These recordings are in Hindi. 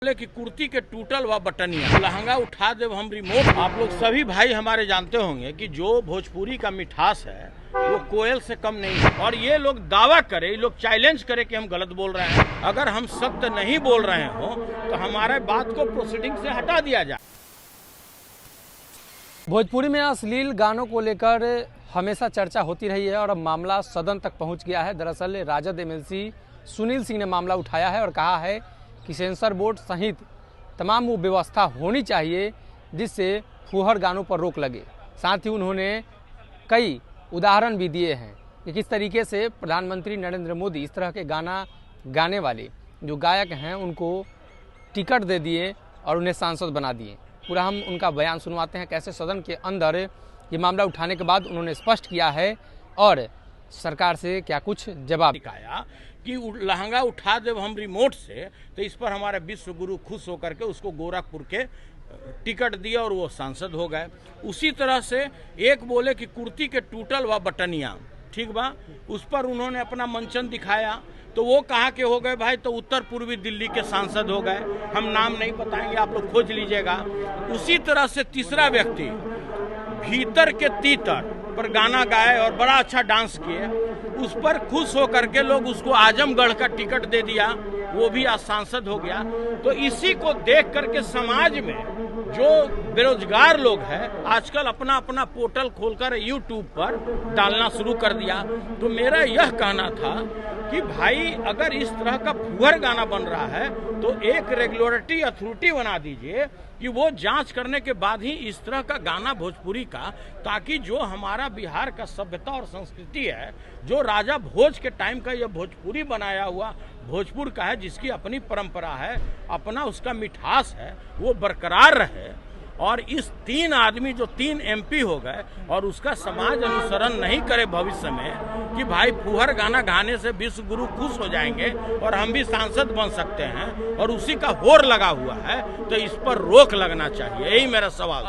बोले कि कुर्ती के टूटल व बटनिया लहंगा उठा दे हम रिमोट। आप लोग सभी भाई हमारे जानते होंगे कि जो भोजपुरी का मिठास है वो कोयल से कम नहीं है। और ये लोग दावा करे, ये लोग चैलेंज करे कि हम गलत बोल रहे हैं। अगर हम सत्य नहीं बोल रहे हो तो हमारे बात को प्रोसीडिंग से हटा दिया जाए। भोजपुरी में अश्लील गानों को लेकर हमेशा चर्चा होती रही है और अब मामला सदन तक पहुंच गया है। दरअसल राजद एमएलसी सुनील सिंह ने मामला उठाया है और कहा है कि सेंसर बोर्ड सहित तमाम वो व्यवस्था होनी चाहिए जिससे फूहड़ गानों पर रोक लगे। साथ ही उन्होंने कई उदाहरण भी दिए हैं कि किस तरीके से प्रधानमंत्री नरेंद्र मोदी इस तरह के गाना गाने वाले जो गायक हैं उनको टिकट दे दिए और उन्हें सांसद बना दिए। पूरा हम उनका बयान सुनवाते हैं कैसे सदन के अंदर ये मामला उठाने के बाद उन्होंने स्पष्ट किया है और सरकार से क्या कुछ जवाब दिखाया कि लहंगा उठा दे हम रिमोट से। तो इस पर हमारे विश्व गुरु खुश होकर के उसको गोरखपुर के टिकट दिया और वो सांसद हो गए। उसी तरह से एक बोले कि कुर्ती के टूटल व बटनिया, ठीक बा, उस पर उन्होंने अपना मंचन दिखाया तो वो कहा के हो गए भाई तो उत्तर पूर्वी दिल्ली के सांसद हो गए। हम नाम नहीं बताएंगे, आप लोग खोज लीजिएगा। उसी तरह से तीसरा व्यक्ति भीतर के तीतर पर गाना गाए और बड़ा अच्छा डांस किए, उस पर खुश होकर के लोग उसको आजमगढ़ का टिकट दे दिया, वो भी आज सांसद हो गया। तो इसी को देख करके समाज में जो बेरोजगार लोग हैं आजकल अपना अपना पोर्टल खोलकर यूट्यूब पर डालना शुरू कर दिया। तो मेरा यह कहना था कि भाई अगर इस तरह का फूहड़ गाना बन रहा है तो एक रेगुलेटरी अथॉरिटी बना दीजिए कि वो जांच करने के बाद ही इस तरह का गाना भोजपुरी का, ताकि जो हमारा बिहार का सभ्यता और संस्कृति है, जो राजा भोज के टाइम का यह भोजपुरी बनाया हुआ भोजपुर का है, जिसकी अपनी परंपरा है, अपना उसका मिठास है, वो बरकरार रहे। और इस तीन आदमी जो 3 MP हो गए और उसका समाज अनुसरण नहीं करे भविष्य में कि भाई फूहड़ गाना गाने से विश्व गुरु खुश हो जाएंगे और हम भी सांसद बन सकते हैं और उसी का होड़ लगा हुआ है, तो इस पर रोक लगना चाहिए। यही मेरा सवाल।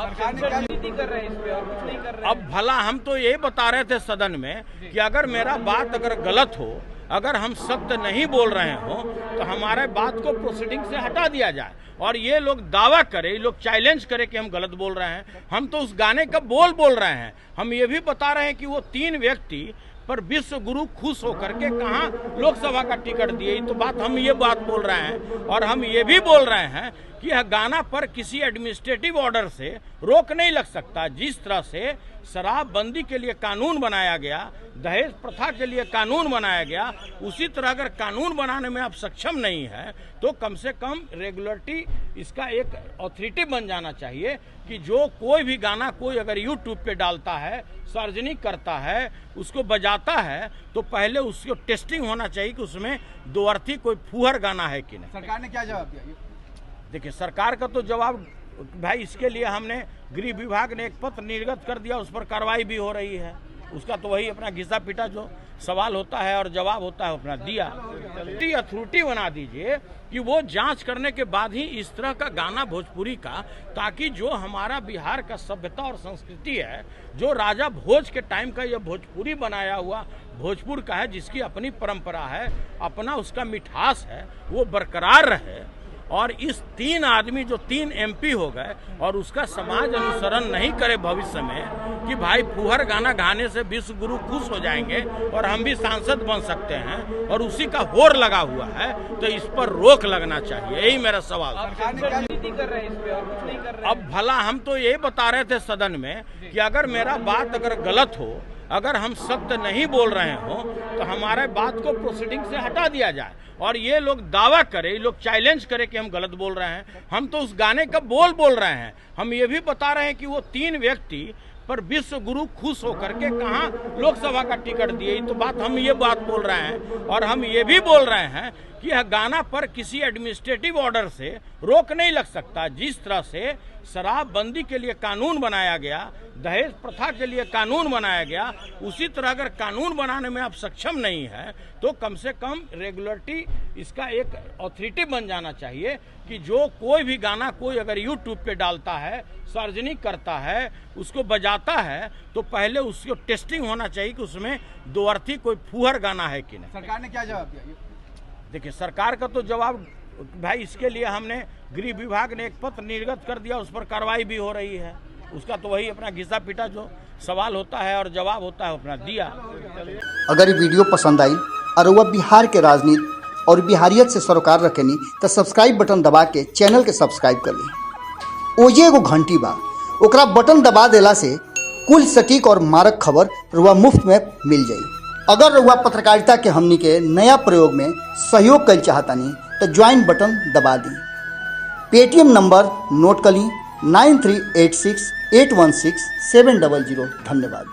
अब भला हम तो यही बता रहे थे सदन में कि अगर मेरा बात अगर गलत हो, अगर हम सत्य नहीं बोल रहे हो तो हमारे बात को प्रोसीडिंग से हटा दिया जाए। और ये लोग दावा करे, ये लोग चैलेंज करे कि हम गलत बोल रहे हैं। हम तो उस गाने का बोल रहे हैं। हम ये भी बता रहे हैं कि वो 3 व्यक्ति पर विश्व गुरु खुश होकर के कहाँ लोकसभा का टिकट दिए, तो हम ये बात बोल रहे हैं। और हम ये भी बोल रहे हैं कि यह गाना पर किसी एडमिनिस्ट्रेटिव ऑर्डर से रोक नहीं लग सकता। जिस तरह से शराबबंदी के लिए कानून बनाया गया, दहेज प्रथा के लिए कानून बनाया गया, उसी तरह अगर कानून बनाने में आप सक्षम नहीं है तो कम से कम रेगुलेटरी इसका एक अथॉरिटी बन जाना चाहिए कि जो कोई भी गाना कोई अगर यूट्यूब पे डालता है, सार्वजनिक करता है, उसको बजाता है, तो पहले उसको टेस्टिंग होना चाहिए कि उसमें दो अर्थी कोई फूहड़ गाना है कि नहीं। सरकार ने क्या जवाब दिया? देखिए, सरकार का तो जवाब भाई, इसके लिए हमने गृह विभाग ने एक पत्र निर्गत कर दिया, उस पर कार्रवाई भी हो रही है। उसका तो वही अपना घिसा पीटा जो सवाल होता है और जवाब होता है अपना दिया। अथॉरिटी बना दीजिए कि वो जांच करने के बाद ही इस तरह का गाना भोजपुरी का, ताकि जो हमारा बिहार का सभ्यता और संस्कृति है, जो राजा भोज के टाइम का यह भोजपुरी बनाया हुआ भोजपुर का है, जिसकी अपनी परंपरा है, अपना उसका मिठास है, वो बरकरार रहे। और इस 3 आदमी जो 3 MP हो गए और उसका समाज अनुसरण नहीं करे भविष्य में कि भाई फूहड़ गाना गाने से विश्व गुरु खुश हो जाएंगे और हम भी सांसद बन सकते हैं और उसी का होड़ लगा हुआ है, तो इस पर रोक लगना चाहिए। यही मेरा सवाल। अब भला हम तो यही बता रहे थे सदन में कि अगर मेरा बात अगर गलत हो, अगर हम सत्य नहीं बोल रहे हो तो हमारे बात को प्रोसीडिंग से हटा दिया जाए। और ये लोग दावा करे, ये लोग चैलेंज करे कि हम गलत बोल रहे हैं। हम तो उस गाने का बोल रहे हैं। हम ये भी बता रहे हैं कि वो 3 व्यक्ति पर विश्व गुरु खुश होकर के कहाँ लोकसभा का टिकट दिए, तो हम ये बात बोल रहे हैं। और हम ये भी बोल रहे हैं कि यह गाना पर किसी एडमिनिस्ट्रेटिव ऑर्डर से रोक नहीं लग सकता। जिस तरह से शराबबंदी के लिए कानून बनाया गया, दहेज प्रथा के लिए कानून बनाया गया, उसी तरह अगर कानून बनाने में आप सक्षम नहीं है तो कम से कम रेगुलेटरी इसका एक अथॉरिटी बन जाना चाहिए कि जो कोई भी गाना कोई अगर यूट्यूब पे डालता है, सार्वजनिक करता है, उसको बजाता है, तो पहले उसको टेस्टिंग होना चाहिए कि उसमें दो अर्थी कोई फूहड़ गाना है कि नहीं। सरकार ने क्या जवाब दिया? देखिए, सरकार का तो जवाब भाई, इसके लिए हमने गृह विभाग ने एक पत्र निर्गत कर दिया, उस पर कार्रवाई भी हो रही है। उसका तो वही अपना घिसा पीटा जो सवाल होता है और जवाब होता है अपना दिया। अगर ये वीडियो पसंद आई और वह बिहार के राजनीति और बिहारियत से सरोकार रखेनी तो सब्सक्राइब बटन दबा के चैनल के सब्सक्राइब कर ली। ओजे एगो घंटी बा, ओकरा बटन दबा देला से कुल सटीक और मारक खबर रुआ मुफ्त में मिल जाई। अगर रुआ पत्रकारिता के हमनी के नया प्रयोग में सहयोग कर चाहतानी तो ज्वाइन बटन दबा दी। पेटीएम नंबर नोट कर ली 9386816700। धन्यवाद।